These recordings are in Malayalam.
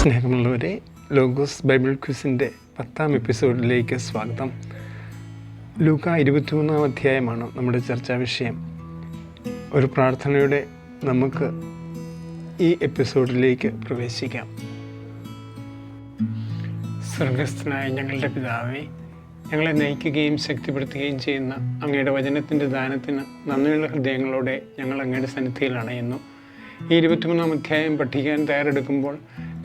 സ്നേഹമുള്ളവരെ, ലോഗോസ് ബൈബിൾ ക്വിസിൻ്റെ 10ാം എപ്പിസോഡിലേക്ക് സ്വാഗതം. ലൂക്ക 23-ാം അധ്യായമാണ് നമ്മുടെ ചർച്ചാ വിഷയം. ഒരു പ്രാർത്ഥനയുടെ നമുക്ക് ഈ എപ്പിസോഡിലേക്ക് പ്രവേശിക്കാം. സ്വർഗസ്ഥനായ ഞങ്ങളുടെ പിതാവേ, ഞങ്ങളെ നയിക്കുകയും ശക്തിപ്പെടുത്തുകയും ചെയ്യുന്ന അങ്ങയുടെ വചനത്തിൻ്റെ ദാനത്തിന് നന്ദിയുള്ള ഹൃദയങ്ങളോടെ ഞങ്ങൾ അങ്ങയുടെ സന്നിധിയിൽ അണയുന്നു. ഈ 23-ാം അധ്യായം പഠിക്കാൻ തയ്യാറെടുക്കുമ്പോൾ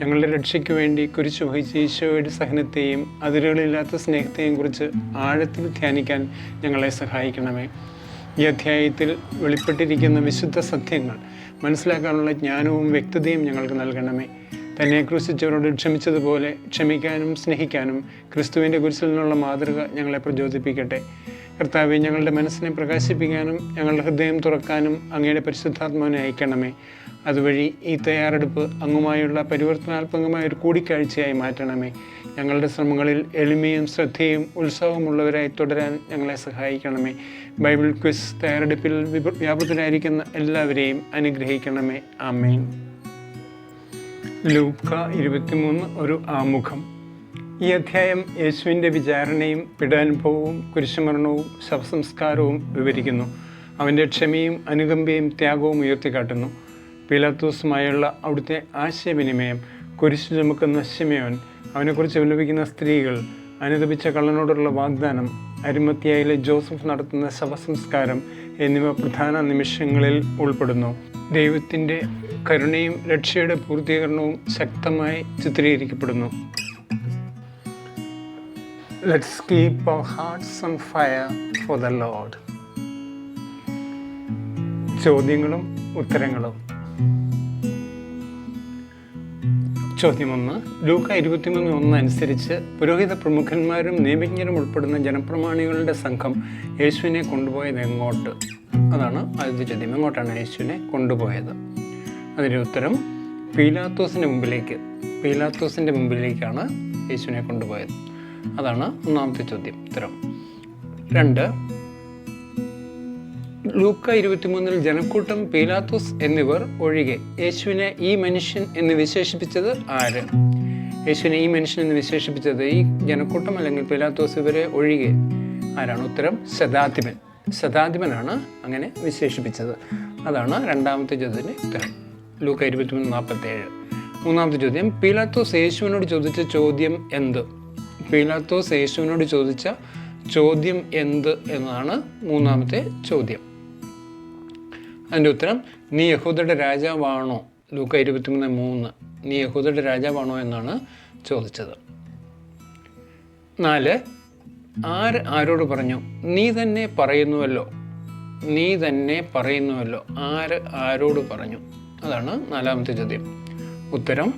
ഞങ്ങളുടെ രക്ഷയ്ക്ക് വേണ്ടി കുരിശു വഹിച്ച ഈശോയുടെ സഹനത്തെയും അതിരുകളില്ലാത്ത സ്നേഹത്തെയും കുറിച്ച് ആഴത്തിൽ ധ്യാനിക്കാൻ ഞങ്ങളെ സഹായിക്കണമേ. ഈ അധ്യായത്തിൽ വെളിപ്പെട്ടിരിക്കുന്ന വിശുദ്ധ സത്യങ്ങൾ മനസ്സിലാക്കാനുള്ള ജ്ഞാനവും വ്യക്തതയും ഞങ്ങൾക്ക് നൽകണമേ. തന്നെ ക്രൂശിച്ചവരോട് ക്ഷമിച്ചതുപോലെ ക്ഷമിക്കാനും സ്നേഹിക്കാനും ക്രിസ്തുവിൻ്റെ കുരിശിൽ നിന്നുള്ള മാതൃക ഞങ്ങളെ പ്രചോദിപ്പിക്കട്ടെ. കർത്താവെ, ഞങ്ങളുടെ മനസ്സിനെ പ്രകാശിപ്പിക്കാനും ഞങ്ങളുടെ ഹൃദയം തുറക്കാനും അങ്ങയുടെ പരിശുദ്ധാത്മാവിനെ അയക്കണമേ. അതുവഴി ഈ തയ്യാറെടുപ്പ് അങ്ങുമായുള്ള പരിവർത്തനാത്മകമായ ഒരു കൂടിക്കാഴ്ചയായി മാറ്റണമേ. ഞങ്ങളുടെ ശ്രമങ്ങളിൽ എളിമയും ശ്രദ്ധയും ഉത്സാഹമുള്ളവരായി തുടരാൻ ഞങ്ങളെ സഹായിക്കണമേ. ബൈബിൾ ക്വിസ് തയ്യാറെടുപ്പിൽ വ്യാപൃതരായിരിക്കുന്ന എല്ലാവരെയും അനുഗ്രഹിക്കണമേ. ആമേൻ. ലൂക്ക 23 ഒരു ആമുഖം. ഈ അധ്യായം യേശുവിൻ്റെ വിചാരണയും പീഡാനുഭവവും കുരിശുമരണവും ശവസംസ്കാരവും വിവരിക്കുന്നു. അവൻ്റെ ക്ഷമയും അനുകമ്പയും ത്യാഗവും ഉയർത്തിക്കാട്ടുന്നു. പീലാത്തോസുമായുള്ള അവിടുത്തെ ആശയവിനിമയം, കുരിശു ചുമക്കുന്ന ശിമയോൻ, അവനെക്കുറിച്ച് വിലപിക്കുന്ന സ്ത്രീകൾ, അനുതപിച്ച കള്ളനോടുള്ള വാഗ്ദാനം, അരിമത്യായിലെ ജോസഫ് നടത്തുന്ന ശവസംസ്കാരം എന്നിവ പ്രധാന നിമിഷങ്ങളിൽ ഉൾപ്പെടുന്നു. ദൈവത്തിൻ്റെ കരുണയും രക്ഷയുടെ പൂർത്തീകരണവും ശക്തമായി ചിത്രീകരിക്കപ്പെടുന്നു. Let's keep our hearts on fire for the Lord. ചോദ്യങ്ങളും ഉത്തരങ്ങളും. ചോദ്യം 1. ലൂക്ക 23:1 അനുസരിച്ച് പുരോഹിത പ്രമുഖന്മാരും നിയമജ്ഞരും ഉൾപ്പെടുന്ന ജനപ്രമാണികളുടെ സംഘം യേശുവിനെ കൊണ്ടുപോയത് എങ്ങോട്ട്? അതാണ് ആദ്യത്തെ ചോദ്യം. എങ്ങോട്ടാണ് യേശുവിനെ കൊണ്ടുപോയത്? അതിൻ്റെ ഉത്തരം പീലാത്തോസിൻ്റെ മുമ്പിലേക്കാണ് യേശുവിനെ കൊണ്ടുപോയത്. അതാണ് ഒന്നാമത്തെ ചോദ്യം. ഉത്തരം. 2. ലൂക്ക 23 ജനക്കൂട്ടം, പീലാത്തോസ് എന്നിവർ ഒഴികെ യേശുവിനെ ഈ മനുഷ്യൻ എന്ന് വിശേഷിപ്പിച്ചത് ആര്? യേശുവിനെ ഈ മനുഷ്യൻ എന്ന് വിശേഷിപ്പിച്ചത് ഈ ജനക്കൂട്ടം അല്ലെങ്കിൽ പീലാത്തോസ് ഇവരെ ഒഴികെ ആരാണ്? ഉത്തരം ശതാധിപനാണ് അങ്ങനെ വിശേഷിപ്പിച്ചത്. അതാണ് രണ്ടാമത്തെ ചോദ്യത്തിൻ്റെ ഉത്തരം. ലൂക്ക 23:47. മൂന്നാമത്തെ ചോദ്യം, പീലാത്തോസ് യേശുവിനോട് ചോദിച്ച ചോദ്യം എന്ത്? പീലാത്തോസ് യേശുവിനോട് ചോദിച്ച ചോദ്യം എന്ത് എന്നാണ് മൂന്നാമത്തെ ചോദ്യം. അതിൻ്റെ ഉത്തരം, നീ യഹൂദരുടെ രാജാവാണോ? ലൂക്ക 23:3. നീ യഹൂദരുടെ രാജാവാണോ എന്നാണ് ചോദിച്ചത്. 4. ആരോട് പറഞ്ഞു? നീ തന്നെ പറയുന്നുവല്ലോ. ആരോട് പറഞ്ഞു? അതാണ് നാലാമത്തെ ചോദ്യം. ഉത്തരം,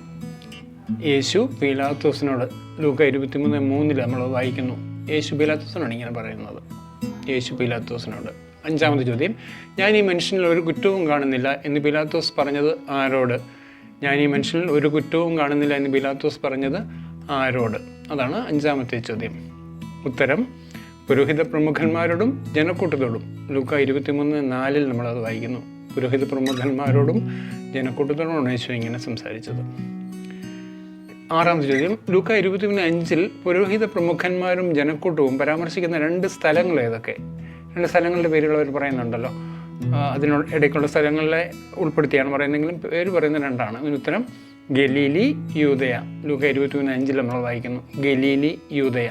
യേശു പീലാത്തോസിനോട്. ലൂക്ക 23:3 നമ്മൾ വായിക്കുന്നു. യേശു പീലാത്തോസിനാണ് ഇങ്ങനെ പറയുന്നത്. യേശു പീലാത്തോസിനോട്. 5ാമത്തെ ചോദ്യം, ഞാൻ ഈ മനുഷ്യനിൽ ഒരു കുറ്റവും കാണുന്നില്ല എന്ന് പീലാത്തോസ് പറഞ്ഞത് ആരോട്? ഞാൻ ഈ മനുഷ്യനിൽ ഒരു കുറ്റവും കാണുന്നില്ല എന്ന് പീലാത്തോസ് പറഞ്ഞത് ആരോട്? അതാണ് 5ാമത്തെ ചോദ്യം. ഉത്തരം, പുരോഹിത പ്രമുഖന്മാരോടും ജനക്കൂട്ടത്തോടും. ലൂക്ക 23:4 നമ്മളത് വായിക്കുന്നു. പുരോഹിത പ്രമുഖന്മാരോടും ജനക്കൂട്ടത്തോടുമാണ് യേശു ഇങ്ങനെ സംസാരിച്ചത്. 6ാമത്തെ ചോദ്യം, ലൂക്ക 23:5 പുരോഹിത പ്രമുഖന്മാരും ജനക്കൂട്ടവും പരാമർശിക്കുന്ന 2 സ്ഥലങ്ങൾ ഏതൊക്കെ? 2 സ്ഥലങ്ങളുടെ പേരുകൾ അവർ പറയുന്നുണ്ടല്ലോ. അതിനോട് ഇടയ്ക്കുള്ള സ്ഥലങ്ങളെ ഉൾപ്പെടുത്തിയാണ് പറയുന്നതെങ്കിലും പേര് പറയുന്ന 2ആണ്. അതിന് ഉത്തരം ഗലീലി, യൂദയ. ലൂക്ക 23:5 നമ്മൾ വായിക്കുന്നു. ഗലീലി, യൂദയ.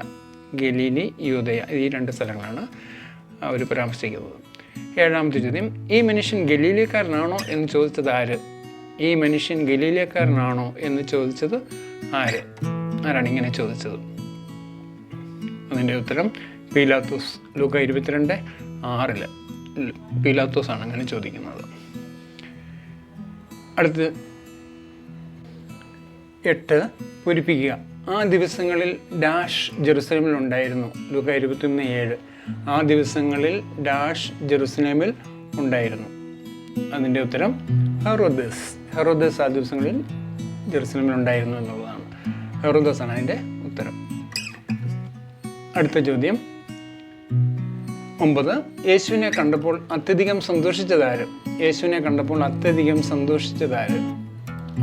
ഈ 2 സ്ഥലങ്ങളാണ് അവർ പരാമർശിക്കുന്നത്. 7ാമത്തെ ചോദ്യം, ഈ മനുഷ്യൻ ഗലീലക്കാരനാണോ എന്ന് ചോദിച്ചത് ആര്? ആരാണ് ഇങ്ങനെ ചോദിച്ചത്? അതിൻ്റെ ഉത്തരം പീലാത്തോസ്. ലൂക്ക 22:6 പീലാത്തോസ് ആണ് അങ്ങനെ ചോദിക്കുന്നത്. അടുത്ത് 8. പൂരിപ്പിക്കുക. ആ ദിവസങ്ങളിൽ ഡാഷ് ജെറുസലേമിൽ ഉണ്ടായിരുന്നു. ലൂക്ക 23:7. ആ ദിവസങ്ങളിൽ ഡാഷ് ജെറുസലേമിൽ ഉണ്ടായിരുന്നു. അതിൻ്റെ ഉത്തരം ഹെറോദസ് ആ ദിവസങ്ങളിൽ ജെറുസലേമിൽ ഉണ്ടായിരുന്നു എന്നുള്ളതാണ്. ഹെറോദസ് ആണ് അതിൻ്റെ ഉത്തരം. അടുത്ത ചോദ്യം 9. യേശുവിനെ കണ്ടപ്പോൾ അത്യധികം സന്തോഷിച്ചതാര്?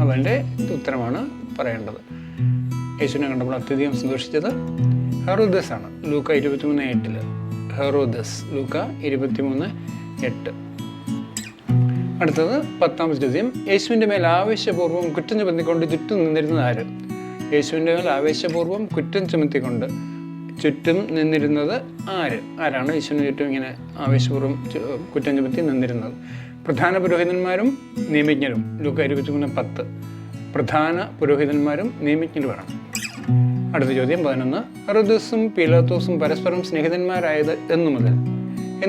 അവൻ്റെ ഉത്തരമാണ് പറയേണ്ടത്. യേശുവിനെ കണ്ടപ്പോൾ അത്യധികം സന്തോഷിച്ചത് ഹെറോദസ് ആണ്. ലൂക്ക 23:8. ഹെറോദസ്, ലൂക്ക 23:8. അടുത്തത് 10ാമത്തെ ചോദ്യം. യേശുവിൻ്റെ മേൽ ആവേശപൂർവ്വം കുറ്റം ചുമത്തിക്കൊണ്ട് ചുറ്റും നിന്നിരുന്നത് ആര്? യേശുവിൻ്റെ മേൽ ആവേശപൂർവ്വം കുറ്റം ചുമത്തിക്കൊണ്ട് ചുറ്റും നിന്നിരുന്നത് ആരാണ് യേശുവിന് ചുറ്റും ഇങ്ങനെ ആവേശപൂർവ്വം കുറ്റം ചുമത്തി നിന്നിരുന്നത്? പ്രധാന പുരോഹിതന്മാരും നിയമജ്ഞരും. ലൂക്ക 23:10. പ്രധാന പുരോഹിതന്മാരും നിയമജ്ഞരുമാണ്. അടുത്ത ചോദ്യം 11. ഹെറോദസും പീലാത്തോസും പരസ്പരം സ്നേഹിതന്മാരായത് എന്നു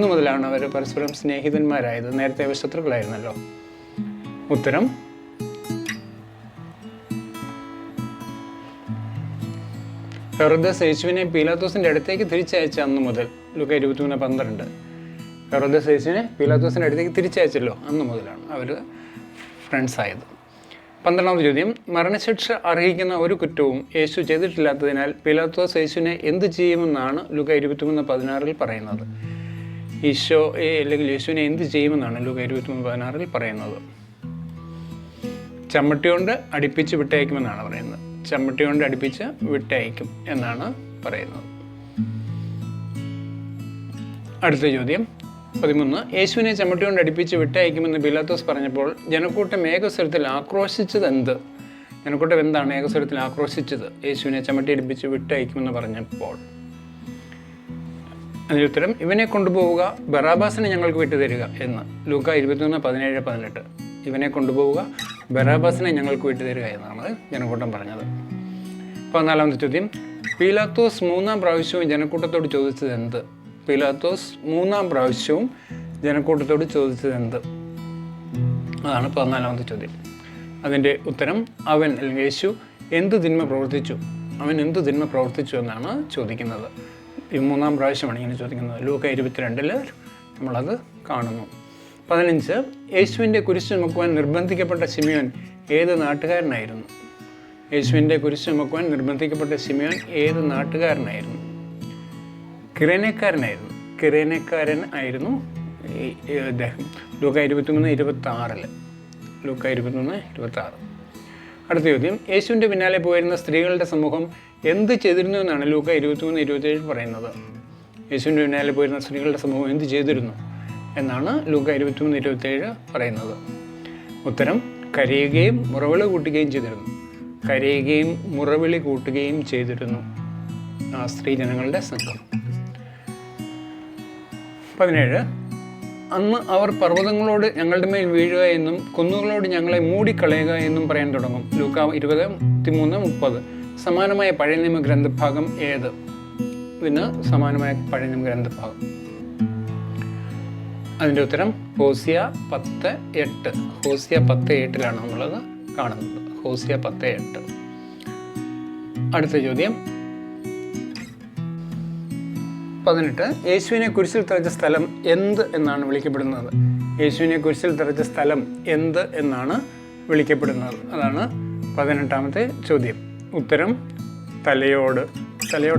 മുതലാണ് അവർ പരസ്പരം സ്നേഹിതന്മാരായത്? നേരത്തെ അവർ ശത്രുക്കളായിരുന്നല്ലോ. ഉത്തരം ഹെറോദസ് യേശുവിനെ പീലാത്തോസിൻ്റെ അടുത്തേക്ക് തിരിച്ചയച്ച അന്ന് മുതൽ. ലൂക്ക 23:12. ഹെറോദസ് യേശുവിനെ പീലാത്തോസിൻ്റെ അടുത്തേക്ക് തിരിച്ചയച്ചല്ലോ, അന്ന് മുതലാണ് അവർ ഫ്രണ്ട്സ് ആയത്. 12ാമത്തെ ചോദ്യം. മരണശിക്ഷ അർഹിക്കുന്ന ഒരു കുറ്റവും യേശു ചെയ്തിട്ടില്ലാത്തതിനാൽ പീലാത്തോസ് യേശുവിനെ എന്ത് ചെയ്യുമെന്നാണ് ലൂക്ക 23:16 പറയുന്നത്? അല്ലെങ്കിൽ യേശുവിനെ എന്ത് ചെയ്യുമെന്നാണ് ലൂക്ക 23:16 പറയുന്നത്? ചമ്മട്ടി കൊണ്ട് അടിപ്പിച്ച് വിട്ടയക്കുമെന്നാണ് പറയുന്നത്. ചമ്മട്ടി കൊണ്ട് അടിപ്പിച്ച് വിട്ടയക്കും എന്നാണ് പറയുന്നത്. അടുത്ത ചോദ്യം 13. യേശുവിനെ ചമ്മട്ടി കൊണ്ട് അടിപ്പിച്ച് വിട്ടയക്കുമെന്ന് പീലാത്തോസ് പറഞ്ഞപ്പോൾ ജനക്കൂട്ടം ഏകസ്വരത്തിൽ ആക്രോശിച്ചത് എന്ത്? ജനക്കൂട്ടം എന്താണ് ഏകസ്വരത്തിൽ ആക്രോശിച്ചത് യേശുവിനെ ചമ്മട്ടി അടിപ്പിച്ച് വിട്ടയക്കുമെന്ന് പറഞ്ഞപ്പോൾ? അതിൻ്റെ ഉത്തരം ഇവനെ കൊണ്ടുപോവുക, ബറാബാസിനെ ഞങ്ങൾക്ക് വിട്ടുതരിക എന്ന്. ലൂക്ക 23:17-18. ഇവനെ കൊണ്ടുപോവുക, ബറാബാസിനെ ഞങ്ങൾക്ക് വിട്ടുതരിക എന്നാണ് ജനക്കൂട്ടം പറഞ്ഞത്. 14ാമത്തെ ചോദ്യം. പീലാത്തോസ് 3ാം പ്രാവശ്യവും ജനക്കൂട്ടത്തോട് ചോദിച്ചത് എന്ത്? പീലാത്തോസ് 3ാം പ്രാവശ്യവും ജനക്കൂട്ടത്തോട് ചോദിച്ചത് എന്ത്? അതാണ് 14ാമത്തെ ചോദ്യം. അതിൻ്റെ ഉത്തരം അവൻ അല്ലെങ്കിൽ യേശു എന്ത് തിന്മ പ്രവർത്തിച്ചു? അവൻ എന്ത് തിന്മ പ്രവർത്തിച്ചു എന്നാണ് ചോദിക്കുന്നത്. ഈ 3ാം പ്രാവശ്യമാണ് ഇങ്ങനെ ചോദിക്കുന്നത്. ലൂക്ക 22 നമ്മളത് കാണുന്നു. 15. യേശുവിൻ്റെ കുരിശ് ചുമക്കുവാൻ നിർബന്ധിക്കപ്പെട്ട ശിമയോൻ ഏത് നാട്ടുകാരനായിരുന്നു? യേശുവിൻ്റെ കുരിശ് ചുമക്കുവാൻ നിർബന്ധിക്കപ്പെട്ട ശിമയോൻ ഏത് നാട്ടുകാരനായിരുന്നു? കിരേനക്കാരൻ ആയിരുന്നു അദ്ദേഹം. ലൂക്ക 23:26. ലൂക്ക 23:26. അടുത്ത ചോദ്യം. യേശുവിൻ്റെ പിന്നാലെ പോയിരുന്ന സ്ത്രീകളുടെ സമൂഹം എന്ത് ചെയ്തിരുന്നു എന്നാണ് ലൂക്ക 23:27 പറയുന്നത്? യേശുവിൻ്റെ പിന്നാലെ പോയിരുന്ന സ്ത്രീകളുടെ സമൂഹം എന്ത് ചെയ്തിരുന്നു എന്നാണ് ലൂക്ക 23:27 പറയുന്നത്? ഉത്തരം കരയുകയും മുറവിളി കൂട്ടുകയും ചെയ്തിരുന്നു ആ സ്ത്രീ ജനങ്ങളുടെ സംഘം. 17. അന്ന് അവർ പർവ്വതങ്ങളോട് ഞങ്ങളുടെ മേൽ വീഴുക എന്നും കുന്നുകളോട് ഞങ്ങളെ മൂടിക്കളയുക എന്നും പറയാൻ തുടങ്ങും. ലൂക്ക 23:30. സമാനമായ പഴയ നിയമ ഗ്രന്ഥഭാഗം ഏത്? ഇതിന് സമാനമായ പഴയ നിയമ ഗ്രന്ഥഭാഗം. അതിൻ്റെ ഉത്തരം ഹോസിയ 10:8. ഹോസിയ 10:8 നമ്മളത് കാണുന്നത്. ഹോസിയ 10:8. അടുത്ത ചോദ്യം 18. യേശുവിനെ കുരിശിൽ തറച്ച സ്ഥലം എന്ത് എന്നാണ് വിളിക്കപ്പെടുന്നത്? യേശുവിനെ കുരിശിൽ തറച്ച സ്ഥലം എന്ത് എന്നാണ് വിളിക്കപ്പെടുന്നത്? അതാണ് 18ാമത്തെ ചോദ്യം. ഉത്തരം തലയോട്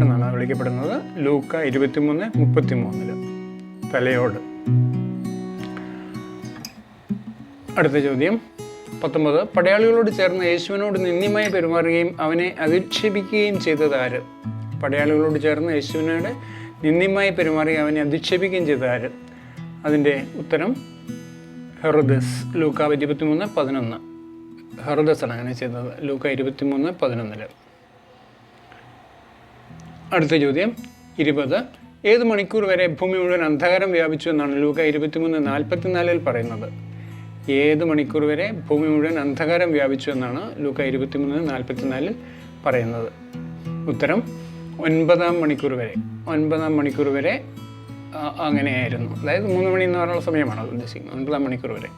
എന്നാണ് വിളിക്കപ്പെടുന്നത്. ലൂക്ക 23:33. തലയോട്. അടുത്ത ചോദ്യം 19. പടയാളികളോട് ചേർന്ന് യേശുവിനോട് നിന്ദ്യമായി പെരുമാറുകയും അവനെ അധിക്ഷേപിക്കുകയും ചെയ്തത് ആര്? പടയാളികളോട് ചേർന്ന് യേശുവിനോട് നിന്ദ്യമായി പെരുമാറി അവനെ അധിക്ഷേപിക്കുകയും ചെയ്തത് ആര്? അതിൻ്റെ ഉത്തരം ഹെറോദസ്. ലൂക്ക 23:11. ഹെറോദസാണ് അങ്ങനെ ചെയ്തത്. ലൂക്ക 23:11. അടുത്ത ചോദ്യം 20. ഏത് മണിക്കൂർ വരെ ഭൂമി മുഴുവൻ അന്ധകാരം വ്യാപിച്ചു എന്നാണ് ലൂക്ക 23:44 പറയുന്നത്? ഏത് മണിക്കൂർ വരെ ഭൂമി മുഴുവൻ അന്ധകാരം വ്യാപിച്ചു എന്നാണ് ലൂക്ക 23:44 പറയുന്നത്? ഉത്തരം 9ാം മണിക്കൂർ വരെ. 9ാം മണിക്കൂർ വരെ അങ്ങനെയായിരുന്നു. അതായത് 3 മണി എന്ന് പറയുന്ന സമയമാണ് അത് ഉദ്ദേശിക്കുന്നത്. 9ാം മണിക്കൂർ വരെ.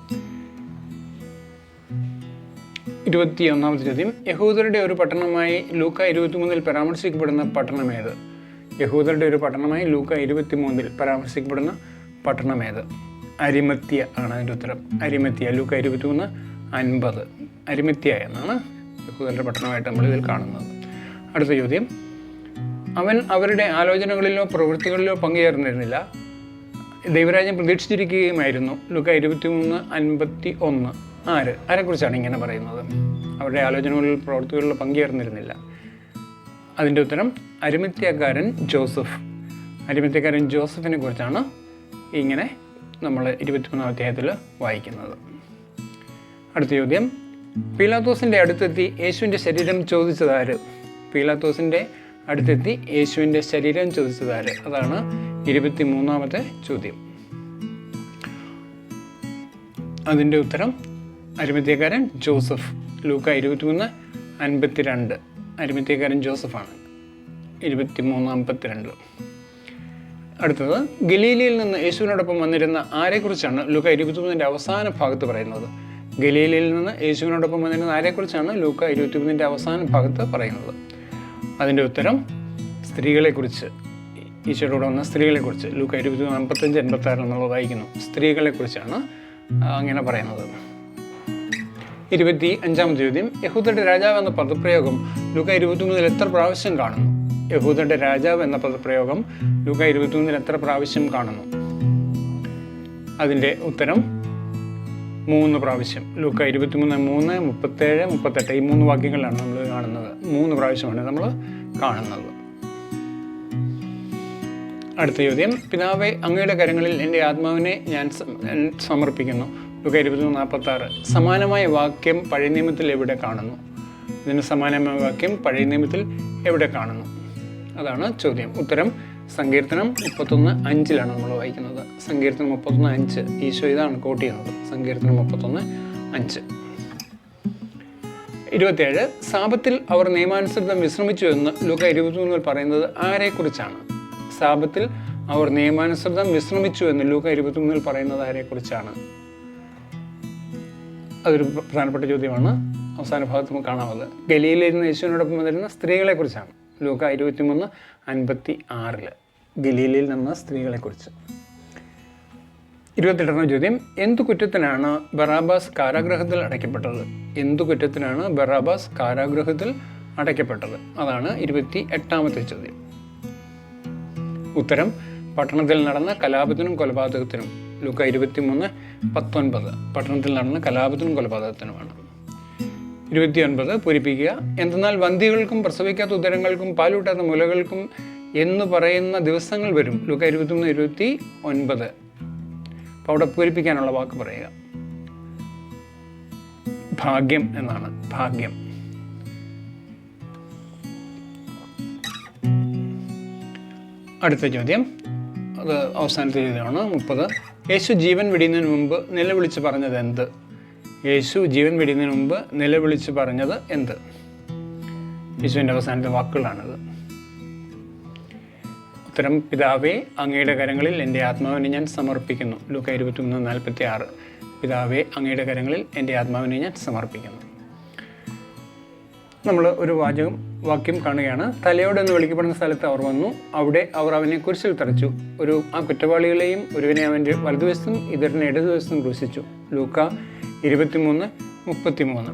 21ാമത്തെ ചോദ്യം. യഹൂദരുടെ ഒരു പട്ടണമായി ലൂക്ക 23 പരാമർശിക്കപ്പെടുന്ന പട്ടണം ഏത്? യഹൂദരുടെ ഒരു പട്ടണമായി ലൂക്ക 23 പരാമർശിക്കപ്പെടുന്ന പട്ടണം ഏത്? അരിമത്യ ആണ് അതിൻ്റെ ഉത്തരം. അരിമത്യ. ലൂക്ക 23:50. അരിമത്യ എന്നാണ് യഹൂദരുടെ പട്ടണമായിട്ട് നമ്മൾ ഇതിൽ കാണുന്നത്. അടുത്ത ചോദ്യം. അവൻ അവരുടെ ആലോചനകളിലോ പ്രവൃത്തികളിലോ പങ്കുചേർന്നിരുന്നില്ല, ദൈവരാജ്യം പ്രതീക്ഷിച്ചിരിക്കുകയുമായിരുന്നു. ലൂക്ക 23:51. ആരെക്കുറിച്ചാണ് ഇങ്ങനെ പറയുന്നത്? അവരുടെ ആലോചനകളിൽ പ്രവൃത്തികളിൽ പങ്കുചേർന്നിരുന്നില്ല. അതിൻ്റെ ഉത്തരം അരിമത്യാക്കാരൻ ജോസഫ്. അരിമത്യാക്കാരൻ ജോസഫിനെ കുറിച്ചാണ് ഇങ്ങനെ നമ്മൾ 23-ാം അധ്യായത്തിൽ വായിക്കുന്നത്. അടുത്ത ചോദ്യം, പീലാത്തോസിൻ്റെ അടുത്തെത്തി യേശുവിൻ്റെ ശരീരം ചോദിച്ചതാര്? പീലാത്തോസിൻ്റെ അടുത്തെത്തി യേശുവിൻ്റെ ശരീരം ചോദിച്ചതാര്? അതാണ് 23-ാമത്തെ ചോദ്യം. അതിൻ്റെ ഉത്തരം അരിമത്യാക്കാരൻ ജോസഫ്. ലൂക്ക 23:52. അരിമത്യാക്കാരൻ ജോസഫാണ്. 23:52. അടുത്തത്, ഗലീലയിൽ നിന്ന് യേശുവിനോടൊപ്പം വന്നിരുന്ന ആരെക്കുറിച്ചാണ് ലൂക്ക 23-ന്റെ അവസാന ഭാഗത്ത് പറയുന്നത്? ഗലീലയിൽ നിന്ന് യേശുവിനോടൊപ്പം വന്നിരുന്ന ആരെക്കുറിച്ചാണ് ലൂക്ക 23-ന്റെ അവസാന ഭാഗത്ത് പറയുന്നത്? അതിൻ്റെ ഉത്തരം സ്ത്രീകളെക്കുറിച്ച്, ഈശോയോട് വന്ന സ്ത്രീകളെക്കുറിച്ച്. ലൂക്ക 23:55-56 നമ്മൾ വായിക്കുന്നു. സ്ത്രീകളെക്കുറിച്ചാണ് അങ്ങനെ പറയുന്നത്. 25-ാമത്തെ ചോദ്യം, യഹൂദരുടെ രാജാവ് എന്ന പദപ്രയോഗം ലൂക്ക 23-ൽ എത്ര പ്രാവശ്യം കാണുന്നു? യഹൂദരുടെ രാജാവ് എന്ന പദപ്രയോഗം ലൂക്ക 23-ൽ എത്ര പ്രാവശ്യം കാണുന്നു? അതിൻ്റെ ഉത്തരം 3 പ്രാവശ്യം. ലൂക്ക 23, 3, 37, 38 ഈ 3 വാക്യങ്ങളിലാണ് നമ്മൾ കാണുന്നത്. 3 പ്രാവശ്യമാണ് നമ്മൾ കാണുന്നത്. അടുത്ത ചോദ്യം, പിതാവേ അങ്ങയുടെ കരങ്ങളിൽ എൻ്റെ ആത്മാവിനെ ഞാൻ സമർപ്പിക്കുന്നു. ലൂക്ക 23:46. സമാനമായ വാക്യം പഴയ നിയമത്തിൽ എവിടെ കാണുന്നു? ഇതിന് സമാനമായ വാക്യം പഴയ നിയമത്തിൽ എവിടെ കാണുന്നു? അതാണ് ചോദ്യം. ഉത്തരം സങ്കീർത്തനം 31:5 നമ്മൾ വായിക്കുന്നത്. സങ്കീർത്തനം 31:5. ഈശോ ഇതാണ് കോട്ട് ചെയ്യുന്നത്. സങ്കീർത്തനം 31:5. 27. സാബത്തിൽ അവർ നിയമാനുസൃതം വിശ്രമിച്ചു എന്ന് ലൂക്ക 23 പറയുന്നത് ആരെക്കുറിച്ചാണ്? സാബത്തിൽ അവർ നിയമാനുസൃതം വിശ്രമിച്ചു എന്ന് ലൂക്ക 23 പറയുന്നത് ആരെക്കുറിച്ചാണ്? അതൊരു പ്രധാനപ്പെട്ട ചോദ്യമാണ്. അവസാന ഭാഗത്ത് നമുക്ക് കാണാവുന്നത് ഗലീലയിൽ യേശുവിനോടൊപ്പം വന്നിരുന്ന സ്ത്രീകളെക്കുറിച്ചാണ്. ലൂക്ക 23:56. ഗലീലയിൽ നിന്ന് സ്ത്രീകളെക്കുറിച്ച്. 28-ാം ചോദ്യം, എന്തു കുറ്റത്തിനാണ് ബറാബാസ് കാരാഗൃഹത്തിൽ അടയ്ക്കപ്പെട്ടത്? എന്തു കുറ്റത്തിനാണ് ബറാബാസ് കാരാഗൃഹത്തിൽ അടയ്ക്കപ്പെട്ടത്? അതാണ് 28-ാമത്തെ ചോദ്യം. ഉത്തരം പട്ടണത്തിൽ നടന്ന കലാപത്തിനും കൊലപാതകത്തിനും. ലൂക്ക 23:19. പട്ടണത്തിൽ നടന്ന കലാപത്തിനും കൊലപാതകത്തിനുമാണ്. 29 പൂരിപ്പിക്കുക. എന്തെന്നാൽ വന്ധ്യകൾക്കും പ്രസവിക്കാത്ത ഉദരങ്ങൾക്കും പാലൂട്ടാത്ത മുലകൾക്കും എന്ന് പറയുന്ന ദിവസങ്ങൾ വരും. ലൂക്ക 23:29. അപ്പോൾ അവിടെ പൂരിപ്പിക്കാനുള്ള വാക്ക് പറയുക. ഭാഗ്യം എന്നാണ്. ഭാഗ്യം. അടുത്ത ചോദ്യം, അത് അവസാനത്തെ ചോദ്യമാണ്. 30. യേശു ജീവൻ വെടിയുന്നതിന് മുമ്പ് നിലവിളിച്ച് പറഞ്ഞത് എന്ത്? യേശു ജീവൻ വെടിയുന്നതിന് മുമ്പ് നിലവിളിച്ച് പറഞ്ഞത് എന്ത്? യേശുവിൻ്റെ അവസാനത്തെ വാക്കുകളാണത്. ഉത്തരം പിതാവേ അങ്ങയുടെ കരങ്ങളിൽ എൻ്റെ ആത്മാവിനെ ഞാൻ സമർപ്പിക്കുന്നു. ലൂക്ക 23:46. പിതാവേ അങ്ങയുടെ കരങ്ങളിൽ എൻ്റെ ആത്മാവിനെ ഞാൻ സമർപ്പിക്കുന്നു. നമ്മൾ ഒരു വാക്യം കാണുകയാണ്. തലയോടെന്ന് വിളിക്കപ്പെടുന്ന സ്ഥലത്ത് അവർ വന്നു. അവിടെ അവർ അവനെ കുരിശിൽ തറച്ചു. ആ കുറ്റവാളികളെയും ഒരുവനെ അവൻ്റെ വലതുവശത്തും ഇതറിനെ ഇടതുവശത്തും ക്രൂശിച്ചു. ലൂക്ക 23:33.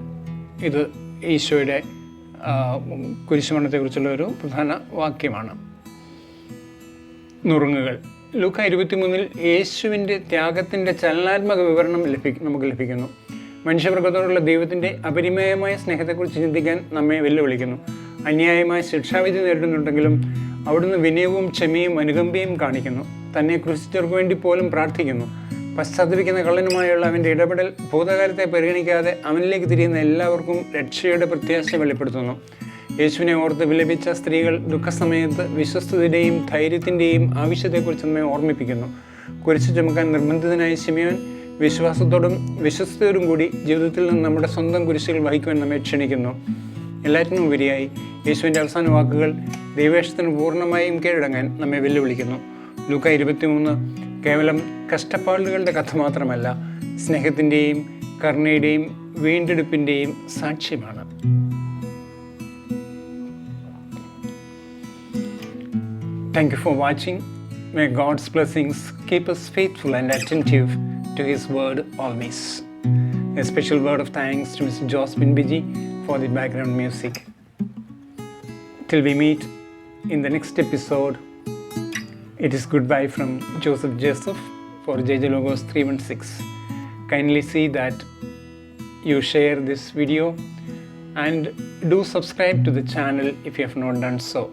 ഇത് ഈശോയുടെ കുരിശുമരണത്തെക്കുറിച്ചുള്ള ഒരു പ്രധാന വാക്യമാണ്. നുറുങ്ങുകൾ. ലൂക്ക 23-ൽ യേശുവിൻ്റെ ത്യാഗത്തിൻ്റെ ചലനാത്മക വിവരണം നമുക്ക് ലഭിക്കുന്നു. മനുഷ്യവർഗത്തോടുള്ള ദൈവത്തിൻ്റെ അപരിമേയമായ സ്നേഹത്തെക്കുറിച്ച് ചിന്തിക്കാൻ നമ്മെ വെല്ലുവിളിക്കുന്നു. അന്യായമായ ശിക്ഷാവിധി നേരിടുന്നുണ്ടെങ്കിലും അവിടുന്ന് വിനയവും ക്ഷമയും അനുകമ്പയും കാണിക്കുന്നു. തന്നെ ക്രൂശിച്ചവർക്ക് വേണ്ടി പോലും പ്രാർത്ഥിക്കുന്നു. പശ്ചാത്തപിക്കുന്ന കള്ളനുമായുള്ള അവൻ്റെ ഇടപെടൽ ഭൂതകാലത്തെ പരിഗണിക്കാതെ അവനിലേക്ക് തിരിയുന്ന എല്ലാവർക്കും രക്ഷയുടെ പ്രത്യാശ വെളിപ്പെടുത്തുന്നു. യേശുവിനെ ഓർത്ത് വിലപിച്ച സ്ത്രീകൾ ദുഃഖസമയത്ത് വിശ്വസ്തതയുടെയും ധൈര്യത്തിൻ്റെയും ആവശ്യത്തെക്കുറിച്ച് നമ്മെ ഓർമ്മിപ്പിക്കുന്നു. കുരിശ് ചുമക്കാൻ നിർബന്ധിതനായ ശിമയോൻ വിശ്വാസത്തോടും വിശ്വസ്തയോടും കൂടി ജീവിതത്തിൽ നിന്ന് നമ്മുടെ സ്വന്തം കുരിശുകൾ വഹിക്കുവാൻ നമ്മെ ക്ഷണിക്കുന്നു. എല്ലാറ്റിനും ഉപരിയായി യേശുവിൻ്റെ അവസാന വാക്കുകൾ ദൈവേഷ്ടത്തിന് പൂർണ്ണമായും കീഴടങ്ങാൻ നമ്മെ വെല്ലുവിളിക്കുന്നു. ലൂക്ക 23 കേവലം കഷ്ടപ്പാടുകളുടെ കഥ മാത്രമല്ല, സ്നേഹത്തിൻ്റെയും കരുണയുടെയും വീണ്ടെടുപ്പിൻ്റെയും സാക്ഷ്യമാണ്. Thank you for watching. May God's blessings keep us faithful and attentive to His word always. A special word of thanks to Mr. Josephine Biji for the background music. Till we meet in the next episode, it is goodbye from Joseph for JJ Logos 316. Kindly see that you share this video and do subscribe to the channel if you have not done so.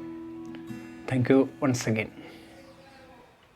Thank you once again.